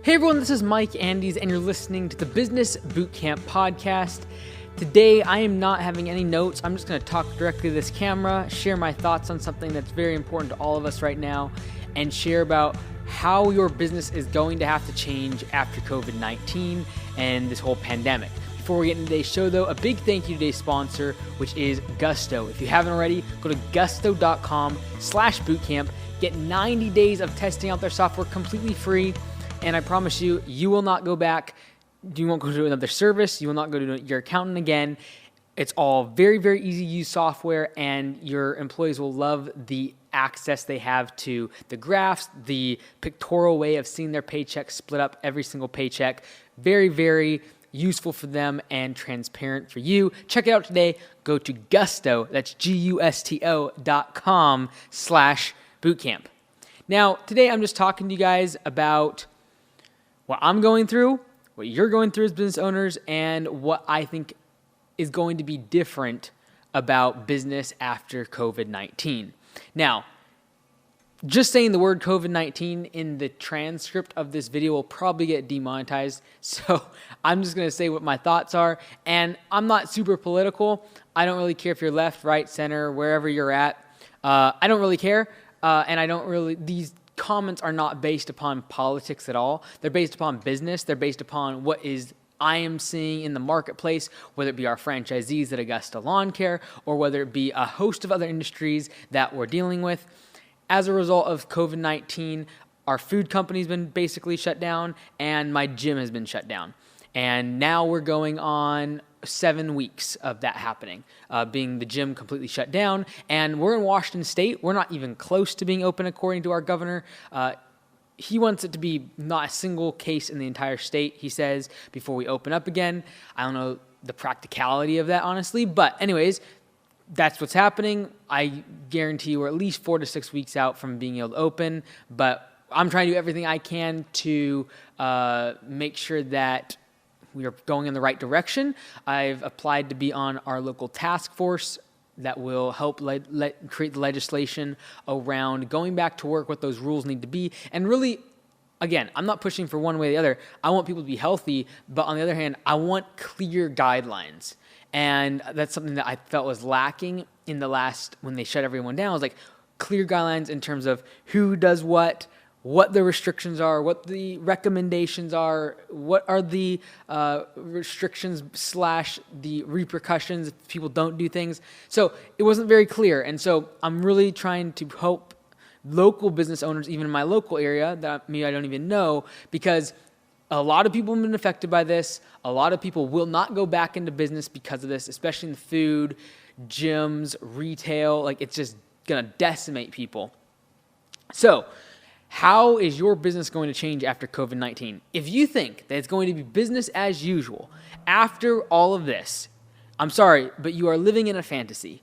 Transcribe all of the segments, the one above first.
Hey everyone, this is Mike Andes, and you're listening to the Business Bootcamp podcast. Today, I am not having any notes. I'm just going to talk directly to this camera, share my thoughts on something that's very important to all of us right now, and share about how your business is going to have to change after COVID-19 and this whole pandemic. Before we get into today's show, though, a big thank you to today's sponsor, which is Gusto. If you haven't already, go to gusto.com/bootcamp. Get 90 days of testing out their software completely free. And I promise you, you will not go back. You won't go to another service. You will not go to your accountant again. It's all very, very easy to use software, and your employees will love the access they have to the graphs, the pictorial way of seeing their paycheck split up every single paycheck. Very, very useful for them and transparent for you. Check it out today. Go to Gusto, that's gusto.com/bootcamp. Now, today I'm just talking to you guys about what I'm going through, what you're going through as business owners, and what I think is going to be different about business after COVID-19. Now, just saying the word COVID-19 in the transcript of this video will probably get demonetized, so I'm just going to say what my thoughts are, and I'm not super political. I don't really care if you're left, right, center, wherever you're at. I don't really care, and I don't really, these comments are not based upon politics at all. They're based upon business. They're based upon what I am seeing in the marketplace, whether it be our franchisees at Augusta Lawn Care or whether it be a host of other industries that we're dealing with. As a result of COVID-19, our food company's been basically shut down and my gym has been shut down. And now we're going on 7 weeks of that happening, being the gym completely shut down. And we're in Washington State. We're not even close to being open, according to our governor. He wants it to be not a single case in the entire state, he says, before we open up again. I don't know the practicality of that, honestly. But anyways, that's what's happening. I guarantee you we're at least 4 to 6 weeks out from being able to open. But I'm trying to do everything I can to make sure that we are going in the right direction. I've applied to be on our local task force that will help create the legislation around going back to work, what those rules need to be. And really, again, I'm not pushing for one way or the other. I want people to be healthy, but on the other hand, I want clear guidelines. And that's something that I felt was lacking in the last, when they shut everyone down. It was like clear guidelines in terms of who does what the restrictions are, what the recommendations are, what are the restrictions / the repercussions if people don't do things. So it wasn't very clear. And so I'm really trying to help local business owners, even in my local area, that maybe I don't even know, because a lot of people have been affected by this. A lot of people will not go back into business because of this, especially in the food, gyms, retail. Like, it's just going to decimate people. So how is your business going to change after COVID-19? If you think that it's going to be business as usual after all of this, I'm sorry, but you are living in a fantasy.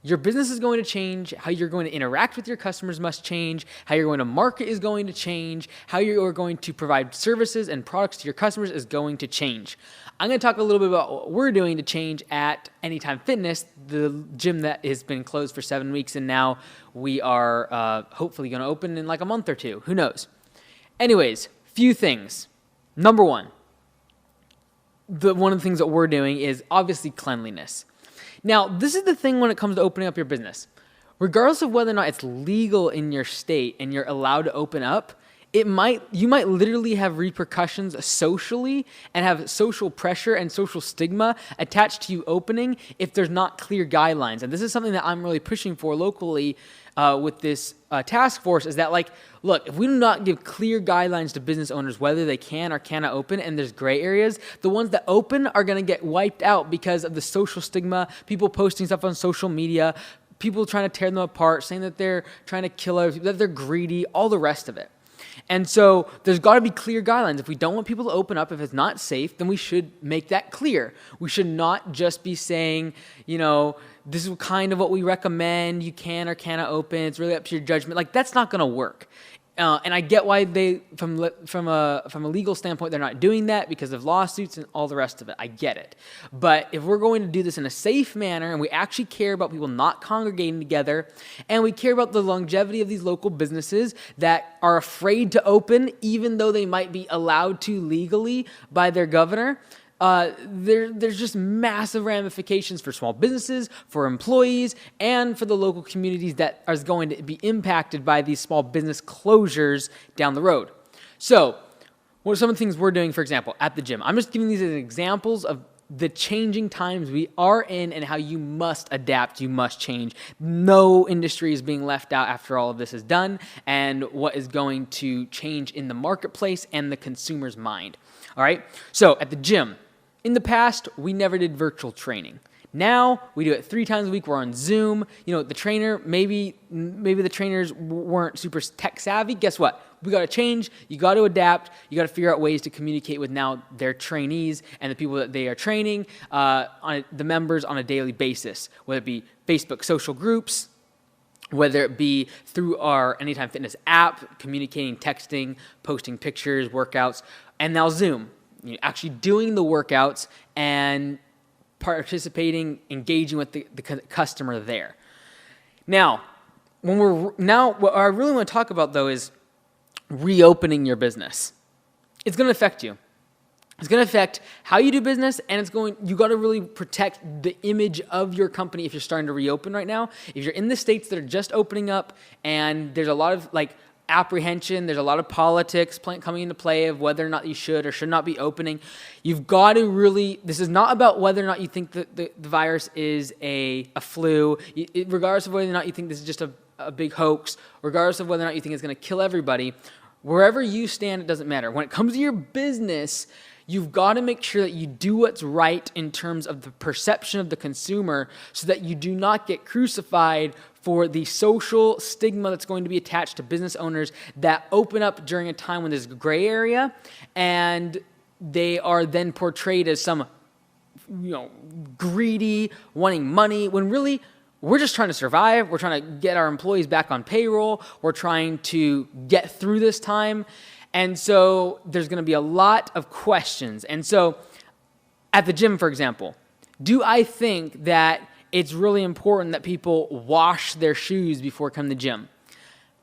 Your business is going to change. How you're going to interact with your customers must change. How you're going to market is going to change. How you're going to provide services and products to your customers is going to change. I'm going to talk a little bit about what we're doing to change at Anytime Fitness, the gym that has been closed for 7 weeks, and now we are hopefully going to open in like a month or two. Who knows? Anyways, few things. Number one, one of the things that we're doing is obviously cleanliness. Now, this is the thing when it comes to opening up your business. Regardless of whether or not it's legal in your state and you're allowed to open up, you might literally have repercussions socially and have social pressure and social stigma attached to you opening if there's not clear guidelines. And this is something that I'm really pushing for locally with this task force, is that, like, look, if we do not give clear guidelines to business owners whether they can or cannot open, and there's gray areas, the ones that open are going to get wiped out because of the social stigma, people posting stuff on social media, people trying to tear them apart, saying that they're trying to kill others, that they're greedy, all the rest of it. And so there's got to be clear guidelines. If we don't want people to open up, if it's not safe, then we should make that clear. We should not just be saying, this is kind of what we recommend. You can or cannot open. It's really up to your judgment. Like, that's not going to work. And I get why they, from a legal standpoint, they're not doing that because of lawsuits and all the rest of it. I get it. But if we're going to do this in a safe manner and we actually care about people not congregating together and we care about the longevity of these local businesses that are afraid to open even though they might be allowed to legally by their governor, there's just massive ramifications for small businesses, for employees, and for the local communities that are going to be impacted by these small business closures down the road. So, what are some of the things we're doing, for example, at the gym? I'm just giving these as examples of the changing times we are in and how you must adapt, you must change. No industry is being left out after all of this is done, and what is going to change in the marketplace and the consumer's mind. All right, so at the gym, in the past, we never did virtual training. Now, we do it 3 times a week. We're on Zoom. You know, the trainer, maybe the trainers weren't super tech savvy. Guess what? We got to change. You got to adapt. You got to figure out ways to communicate with now their trainees and the people that they are training, on the members on a daily basis, whether it be Facebook social groups, whether it be through our Anytime Fitness app, communicating, texting, posting pictures, workouts, and now Zoom. You know, actually doing the workouts and participating, engaging with the customer there. Now, what I really want to talk about though is reopening your business. It's going to affect you. It's going to affect how you do business, and you got to really protect the image of your company if you're starting to reopen right now. If you're in the states that are just opening up and there's a lot of apprehension, there's a lot of politics coming into play of whether or not you should or should not be opening. You've got to really, this is not about whether or not you think that the virus is a flu, regardless of whether or not you think this is just a big hoax, regardless of whether or not you think it's going to kill everybody. Wherever you stand, it doesn't matter. When it comes to your business, you've got to make sure that you do what's right in terms of the perception of the consumer so that you do not get crucified for the social stigma that's going to be attached to business owners that open up during a time when there's a gray area and they are then portrayed as some, greedy, wanting money, when really we're just trying to survive. We're trying to get our employees back on payroll. We're trying to get through this time. And so there's going to be a lot of questions. And so at the gym, for example, do I think that it's really important that people wash their shoes before coming to the gym?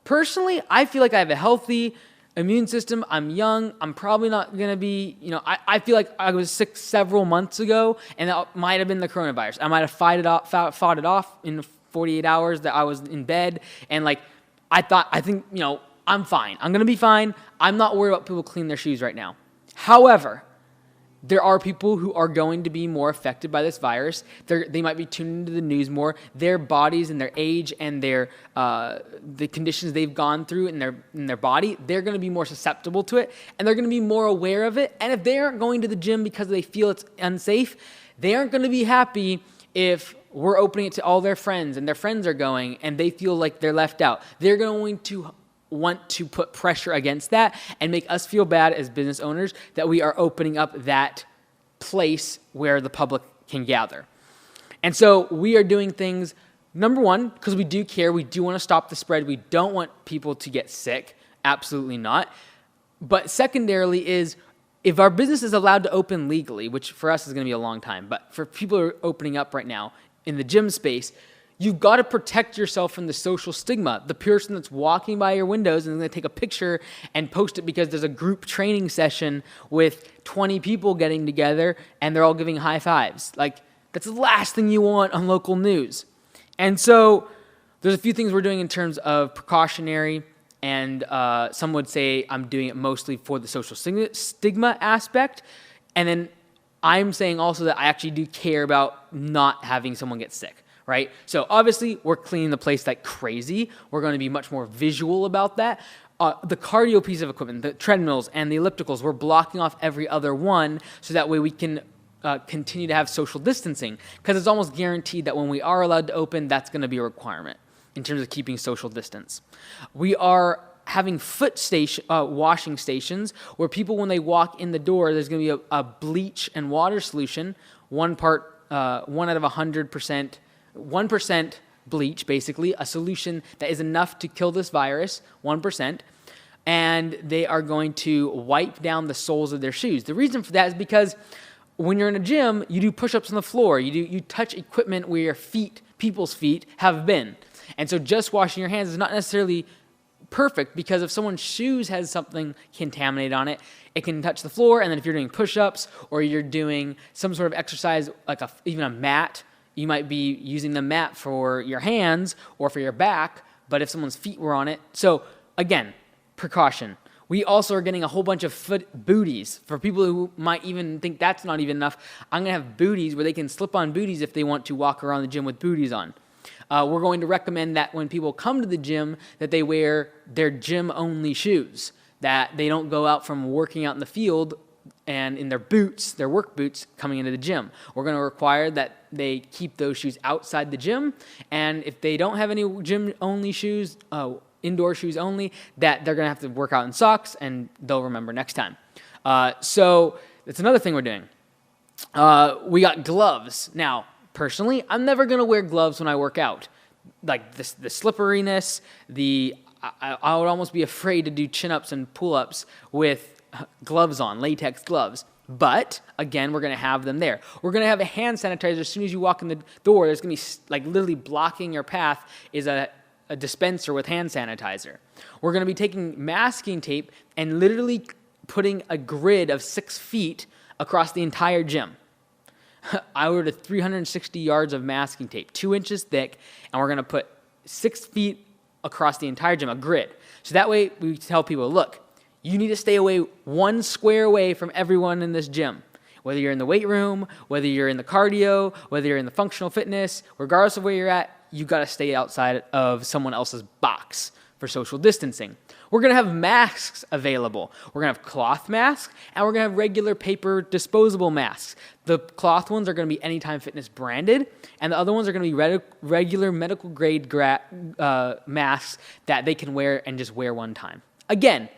Personally, I feel like I have a healthy immune system. I'm young. I'm probably not going to be, I feel like I was sick several months ago, and that might have been the coronavirus. I might have fought it off in 48 hours that I was in bed. And I think, I'm fine. I'm going to be fine. I'm not worried about people cleaning their shoes right now. However, there are people who are going to be more affected by this virus. They might be tuning into the news more. Their bodies and their age and the conditions they've gone through in their body, they're going to be more susceptible to it, and they're going to be more aware of it. And if they aren't going to the gym because they feel it's unsafe, they aren't going to be happy if we're opening it to all their friends and their friends are going and they feel like they're left out. They're going to want to put pressure against that and make us feel bad as business owners that we are opening up that place where the public can gather. And so we are doing things, number one, because we do care. We do want to stop the spread. We don't want people to get sick. Absolutely not. But secondarily is, if our business is allowed to open legally, which for us is going to be a long time, but for people who are opening up right now in the gym space, you've got to protect yourself from the social stigma. The person that's walking by your windows and is going to take a picture and post it because there's a group training session with 20 people getting together and they're all giving high fives. That's the last thing you want on local news. And so there's a few things we're doing in terms of precautionary, and some would say I'm doing it mostly for the social stigma aspect. And then I'm saying also that I actually do care about not having someone get sick. Right? So obviously we're cleaning the place like crazy. We're going to be much more visual about that. The cardio piece of equipment, the treadmills and the ellipticals, we're blocking off every other one so that way we can continue to have social distancing, because it's almost guaranteed that when we are allowed to open, that's going to be a requirement in terms of keeping social distance. We are having washing stations where people, when they walk in the door, there's going to be a bleach and water solution, 1 out of 100%, 1% bleach, basically, a solution that is enough to kill this virus, 1%. and they are going to wipe down the soles of their shoes. The reason for that is because when you're in a gym, you do push-ups on the floor. You touch equipment where your people's feet have been. And so just washing your hands is not necessarily perfect, because if someone's shoes has something contaminated on it, it can touch the floor. And then if you're doing push-ups or you're doing some sort of exercise, like even a mat, you might be using the mat for your hands or for your back, but if someone's feet were on it. So again, precaution. We also are getting a whole bunch of foot booties. For people who might even think that's not even enough, I'm going to have booties where they can slip on booties if they want to walk around the gym with booties on. We're going to recommend that when people come to the gym, that they wear their gym-only shoes, that they don't go out from working out in the field and in their boots, their work boots, coming into the gym. We're going to require that they keep those shoes outside the gym, and if they don't have any gym-only shoes, indoor shoes only, that they're going to have to work out in socks, and they'll remember next time. So that's another thing we're doing. We got gloves. Now, personally, I'm never going to wear gloves when I work out. Like the slipperiness, I would almost be afraid to do chin-ups and pull-ups with gloves on, latex gloves. But, again, we're going to have them there. We're going to have a hand sanitizer as soon as you walk in the door. There's going to be, like, literally blocking your path is a dispenser with hand sanitizer. We're going to be taking masking tape and literally putting a grid of 6 feet across the entire gym. I ordered 360 yards of masking tape, 2 inches thick, and we're going to put 6 feet across the entire gym, a grid. So that way we tell people, look, you need to stay away 1 square away from everyone in this gym. Whether you're in the weight room, whether you're in the cardio, whether you're in the functional fitness, regardless of where you're at, you've got to stay outside of someone else's box for social distancing. We're going to have masks available. We're going to have cloth masks, and we're going to have regular paper disposable masks. The cloth ones are going to be Anytime Fitness branded, and the other ones are going to be regular medical grade masks that they can wear and just wear one time. Again,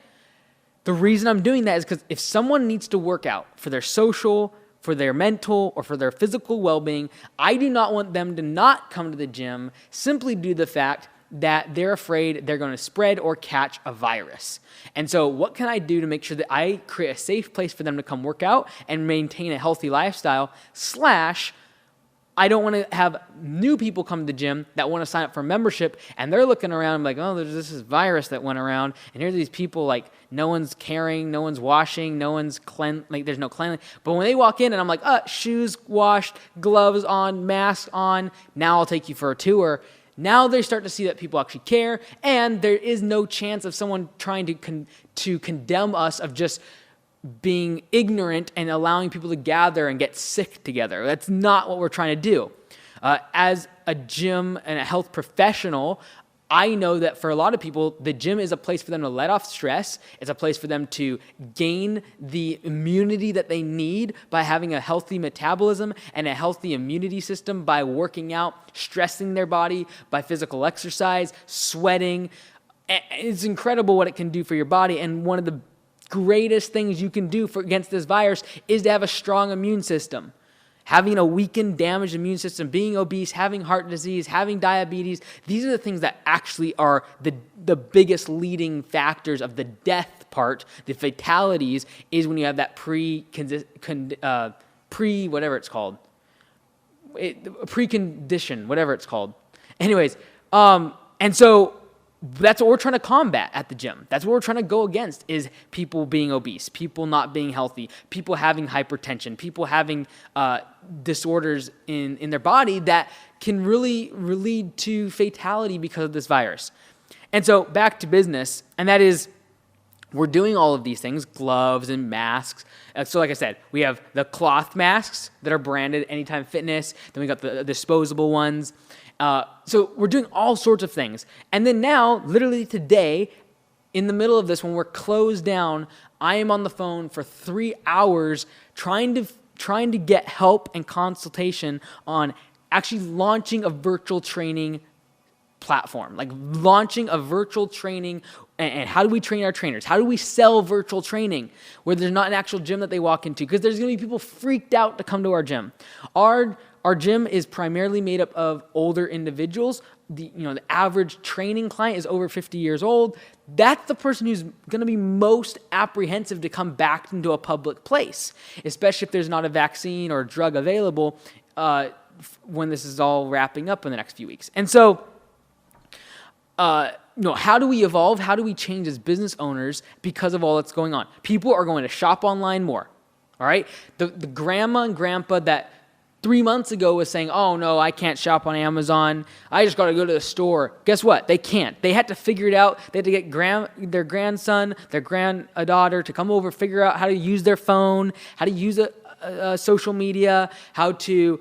the reason I'm doing that is because if someone needs to work out for their social, for their mental, or for their physical well-being, I do not want them to not come to the gym simply due to the fact that they're afraid they're going to spread or catch a virus. And so what can I do to make sure that I create a safe place for them to come work out and maintain a healthy lifestyle, / I don't want to have new people come to the gym that want to sign up for membership, and they're looking around like, oh, there's this virus that went around, and here's these people, like, no one's caring, no one's washing, no one's there's no cleanliness. But when they walk in and I'm like, shoes washed, gloves on, mask on, now I'll take you for a tour. Now they start to see that people actually care, and there is no chance of someone trying to condemn us of just being ignorant and allowing people to gather and get sick together. That's not what we're trying to do. As a gym and a health professional, I know that for a lot of people, the gym is a place for them to let off stress. It's a place for them to gain the immunity that they need by having a healthy metabolism and a healthy immunity system by working out, stressing their body by physical exercise, sweating. It's incredible what it can do for your body, and one of the greatest things you can do against this virus is to have a strong immune system. Having a weakened, damaged immune system, being obese, having heart disease, having diabetes, these are the things that actually are the biggest leading factors of the death part, the fatalities, is when you have that precondition, whatever it's called. Anyways, and so that's what we're trying to combat at the gym. That's what we're trying to go against, is people being obese, people not being healthy, people having hypertension, people having disorders in their body that can really lead to fatality because of this virus. And so back to business, and that is, we're doing all of these things, gloves and masks. So like I said, we have the cloth masks that are branded Anytime Fitness. Then we got the disposable ones. So we're doing all sorts of things. And then now, literally today, in the middle of this, when we're closed down, I am on the phone for 3 hours trying to get help and consultation on actually launching a virtual training platform, like launching a virtual training. And how do we train our trainers? How do we sell virtual training where there's not an actual gym that they walk into? Because there's going to be people freaked out to come to our gym. our gym is primarily made up of older individuals. The average training client is over 50 years old. That's the person who's going to be most apprehensive to come back into a public place, especially if there's not a vaccine or a drug available when this is all wrapping up in the next few weeks. And so, how do we evolve? How do we change as business owners because of all that's going on? People are going to shop online more. All right, the grandma and grandpa that 3 months ago was saying, oh no, I can't shop on Amazon. I just got to go to the store. Guess what? They can't. They had to figure it out. They had to get their grandson, their granddaughter to come over, figure out how to use their phone, how to use social media, how to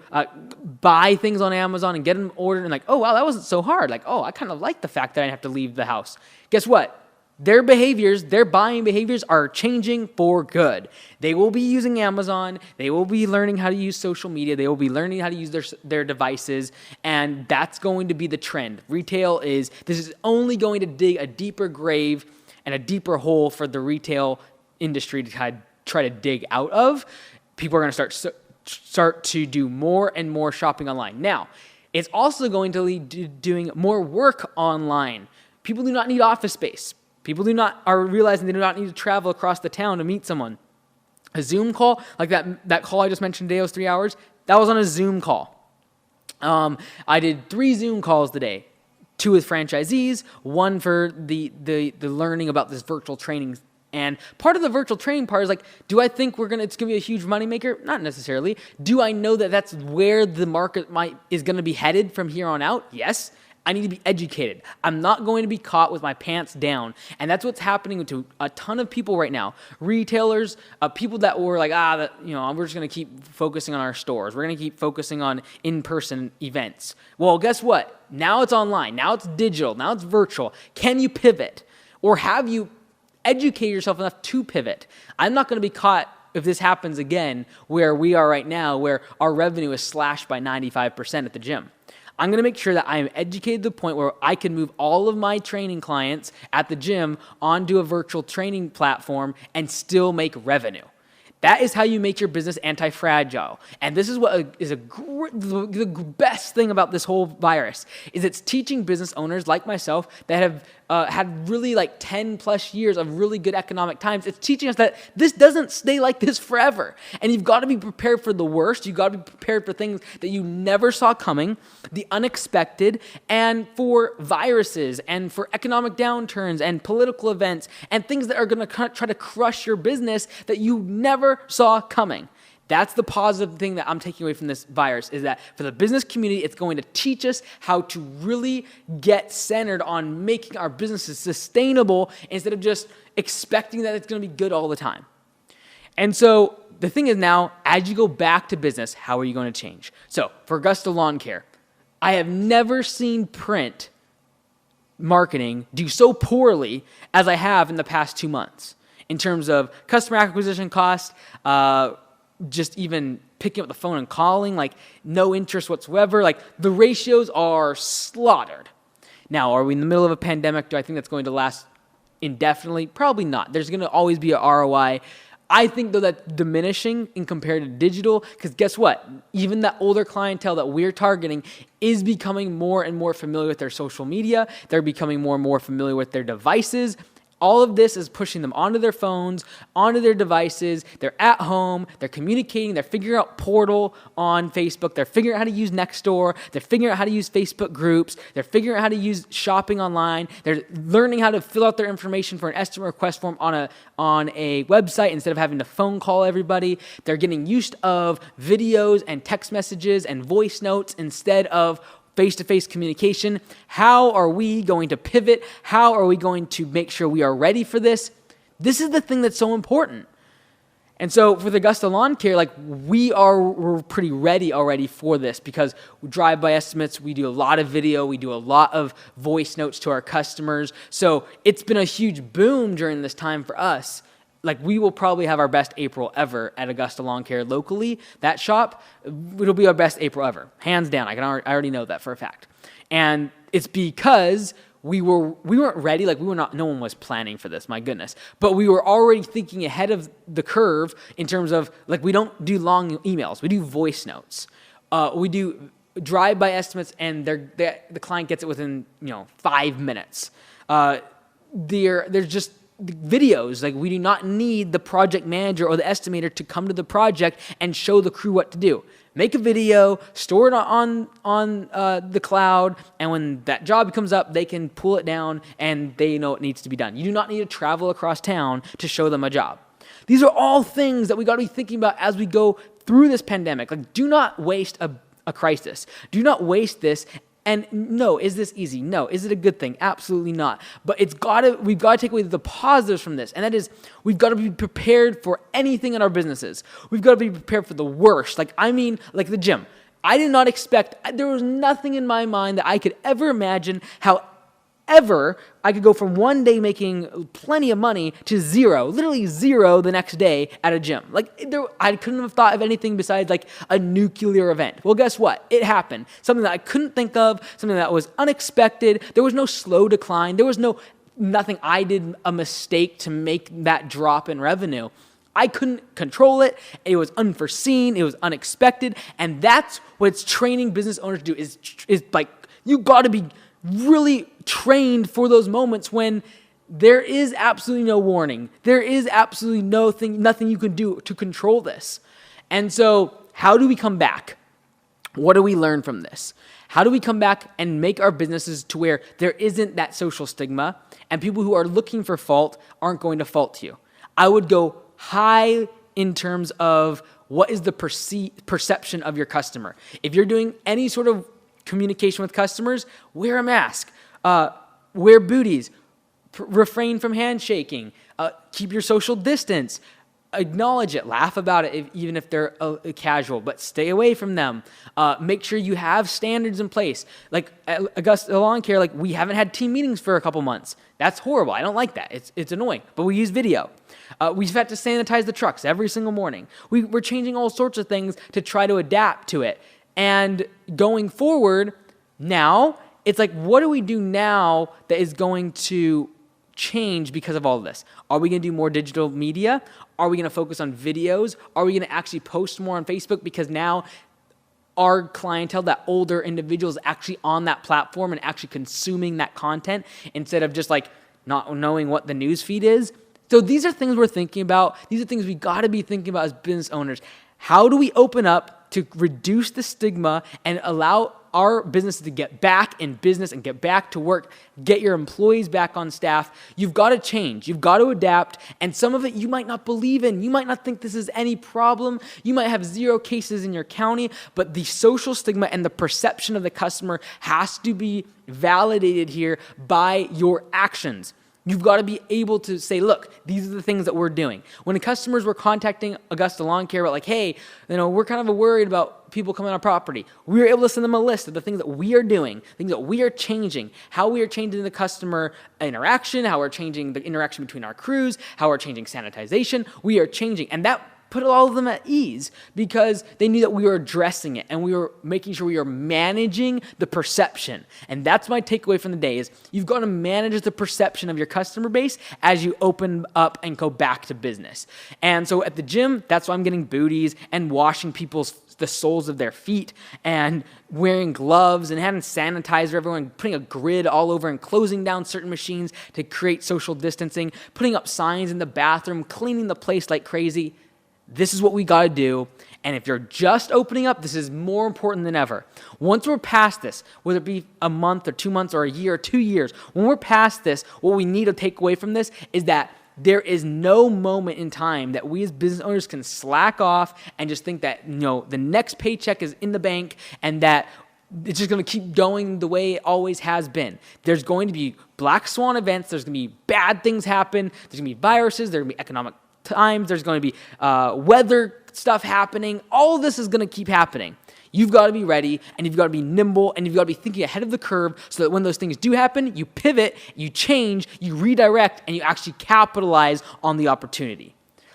buy things on Amazon and get them ordered. And like, oh wow, that wasn't so hard. Like, oh, I kind of like the fact that I didn't have to leave the house. Guess what? Their behaviors, their buying behaviors are changing for good. They will be using Amazon. They will be learning how to use social media. They will be learning how to use their devices. And that's going to be the trend. This is only going to dig a deeper grave and a deeper hole for the retail industry to try to dig out of. People are going to start to do more and more shopping online. Now, it's also going to lead to doing more work online. People do not need office space. People are realizing they do not need to travel across the town to meet someone. A Zoom call, like that call I just mentioned today was 3 hours, that was on a Zoom call. I did 3 Zoom calls today, 2 with franchisees, 1 for the learning about this virtual training. And part of the virtual training part is like, do I think it's gonna be a huge moneymaker? Not necessarily. Do I know that that's where the market is gonna be headed from here on out? Yes. I need to be educated. I'm not going to be caught with my pants down. And that's what's happening to a ton of people right now. Retailers, people that were like, we're just going to keep focusing on our stores. We're going to keep focusing on in-person events. Well, guess what? Now it's online. Now it's digital. Now it's virtual. Can you pivot? Or have you educated yourself enough to pivot? I'm not going to be caught if this happens again where we are right now, where our revenue is slashed by 95% at the gym. I'm going to make sure that I am educated to the point where I can move all of my training clients at the gym onto a virtual training platform and still make revenue. That is how you make your business anti-fragile. And this is what is the best thing about this whole virus, is it's teaching business owners like myself that have had really like 10 plus years of really good economic times. It's teaching us that this doesn't stay like this forever. And you've got to be prepared for the worst. You've got to be prepared for things that you never saw coming, the unexpected, and for viruses, and for economic downturns, and political events, and things that are going to try to crush your business that you never saw coming. That's the positive thing that I'm taking away from this virus, is that for the business community, it's going to teach us how to really get centered on making our businesses sustainable instead of just expecting that it's going to be good all the time. And so the thing is now, as you go back to business, how are you going to change? So for Augusta Lawn Care, I have never seen print marketing do so poorly as I have in the past 2 months in terms of customer acquisition cost, just even picking up the phone and calling, like no interest whatsoever. Like the ratios are slaughtered. Now, are we in the middle of a pandemic? Do I think that's going to last indefinitely? Probably not. There's going to always be a ROI. I think, though, that's diminishing in compared to digital, because guess what? Even that older clientele that we're targeting is becoming more and more familiar with their social media. They're becoming more and more familiar with their devices. All of this is pushing them onto their phones, onto their devices. They're at home. They're communicating. They're figuring out Portal on Facebook. They're figuring out how to use Nextdoor. They're figuring out how to use Facebook groups. They're figuring out how to use shopping online. They're learning how to fill out their information for an estimate request form on a website instead of having to phone call everybody. They're getting used of videos and text messages and voice notes instead of face-to-face communication. How are we going to pivot? How are we going to make sure we are ready for this? This is the thing that's so important. And so for the Augusta Lawn Care, we're pretty ready already for this, because we drive-by estimates, we do a lot of video, we do a lot of voice notes to our customers. So it's been a huge boom during this time for us. We will probably have our best April ever at Augusta Lawn Care locally. That shop, it'll be our best April ever, hands down. I already know that for a fact. And it's because we weren't ready. No one was planning for this, my goodness. But we were already thinking ahead of the curve in terms of, we don't do long emails. We do voice notes. We do drive-by estimates, and the client gets it within 5 minutes. There's just videos. Like, we do not need the project manager or the estimator to come to the project and show the crew what to do. Make a video, store it on the cloud, and when that job comes up, they can pull it down and they know it needs to be done. You do not need to travel across town to show them a job. These are all things that we got to be thinking about as we go through this pandemic. Like, do not waste a crisis. Do not waste this. And no, is this easy? No. Is it a good thing? Absolutely not. But we've got to take away the positives from this. And that is, we've got to be prepared for anything in our businesses. We've got to be prepared for the worst. Like the gym. I did not expect, there was nothing in my mind that I could ever imagine how ever I could go from one day making plenty of money to zero, literally zero the next day at a gym. I couldn't have thought of anything besides like a nuclear event. Well, guess what? It happened. Something that I couldn't think of, something that was unexpected. There was no slow decline. There was nothing I did a mistake to make that drop in revenue. I couldn't control it. It was unforeseen. It was unexpected. And that's what it's training business owners to do is like, you got to be really trained for those moments when there is absolutely no warning. There is absolutely nothing you can do to control this. And so how do we come back? What do we learn from this? How do we come back and make our businesses to where there isn't that social stigma and people who are looking for fault aren't going to fault you? I would go high in terms of what is the perception of your customer. If you're doing any sort of communication with customers, wear a mask, wear booties, refrain from handshaking, keep your social distance, acknowledge it, laugh about it, even if they're casual, but stay away from them. Make sure you have standards in place. Like at Augusta Lawn Care, like we haven't had team meetings for a couple months. That's horrible. I don't like that. It's annoying, but we use video. We've had to sanitize the trucks every single morning. We're changing all sorts of things to try to adapt to it. And going forward, now, it's like, what do we do now that is going to change because of all of this? Are we going to do more digital media? Are we going to focus on videos? Are we going to actually post more on Facebook? Because now our clientele, that older individuals, actually on that platform and actually consuming that content instead of just like not knowing what the news feed is. So these are things we're thinking about. These are things we got to be thinking about as business owners. How do we open up to reduce the stigma and allow our business to get back in business and get back to work, get your employees back on staff? You've got to change. You've got to adapt. And some of it you might not believe in. You might not think this is any problem. You might have 0 cases in your county, but the social stigma and the perception of the customer has to be validated here by your actions. You've got to be able to say, look, these are the things that we're doing. When the customers were contacting Augusta Lawn Care about like, hey, we're kind of worried about people coming on our property, we were able to send them a list of the things that we are doing, things that we are changing, how we are changing the customer interaction, how we're changing the interaction between our crews, how we're changing sanitization. We are changing. And that put all of them at ease because they knew that we were addressing it and we were making sure we are managing the perception. And that's my takeaway from the day is you've got to manage the perception of your customer base as you open up and go back to business. And so at the gym, that's why I'm getting booties and washing the soles of their feet and wearing gloves and having sanitizer everywhere and putting a grid all over and closing down certain machines to create social distancing, putting up signs in the bathroom, cleaning the place like crazy. This is what we got to do. And if you're just opening up, this is more important than ever. Once we're past this, whether it be a month or 2 months or a year or 2 years, when we're past this, what we need to take away from this is that there is no moment in time that we as business owners can slack off and just think that, the next paycheck is in the bank and that it's just going to keep going the way it always has been. There's going to be black swan events. There's going to be bad things happen. There's going to be viruses. There's going to be economic times. There's going to be weather stuff happening. All of this is going to keep happening. You've got to be ready, and you've got to be nimble, and you've got to be thinking ahead of the curve so that when those things do happen, you pivot, you change, you redirect, and you actually capitalize on the opportunity.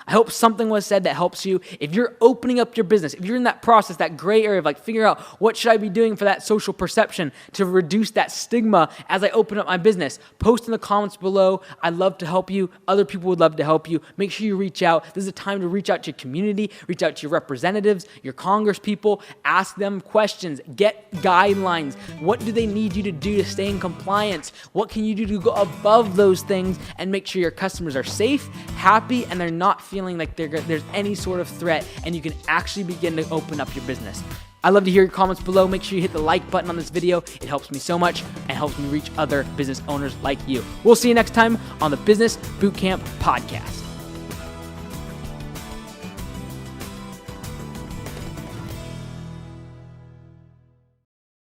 I hope something was said that helps you. If you're opening up your business, if you're in that process, that gray area of like figure out what should I be doing for that social perception to reduce that stigma as I open up my business, post in the comments below. I'd love to help you. Other people would love to help you. Make sure you reach out. This is a time to reach out to your community, reach out to your representatives, your Congress people, ask them questions, get guidelines. What do they need you to do to stay in compliance? What can you do to go above those things and make sure your customers are safe, happy, and they're not feeling like there's any sort of threat, and you can actually begin to open up your business. I'd love to hear your comments below. Make sure you hit the like button on this video. It helps me so much and helps me reach other business owners like you. We'll see you next time on the Business Bootcamp Podcast.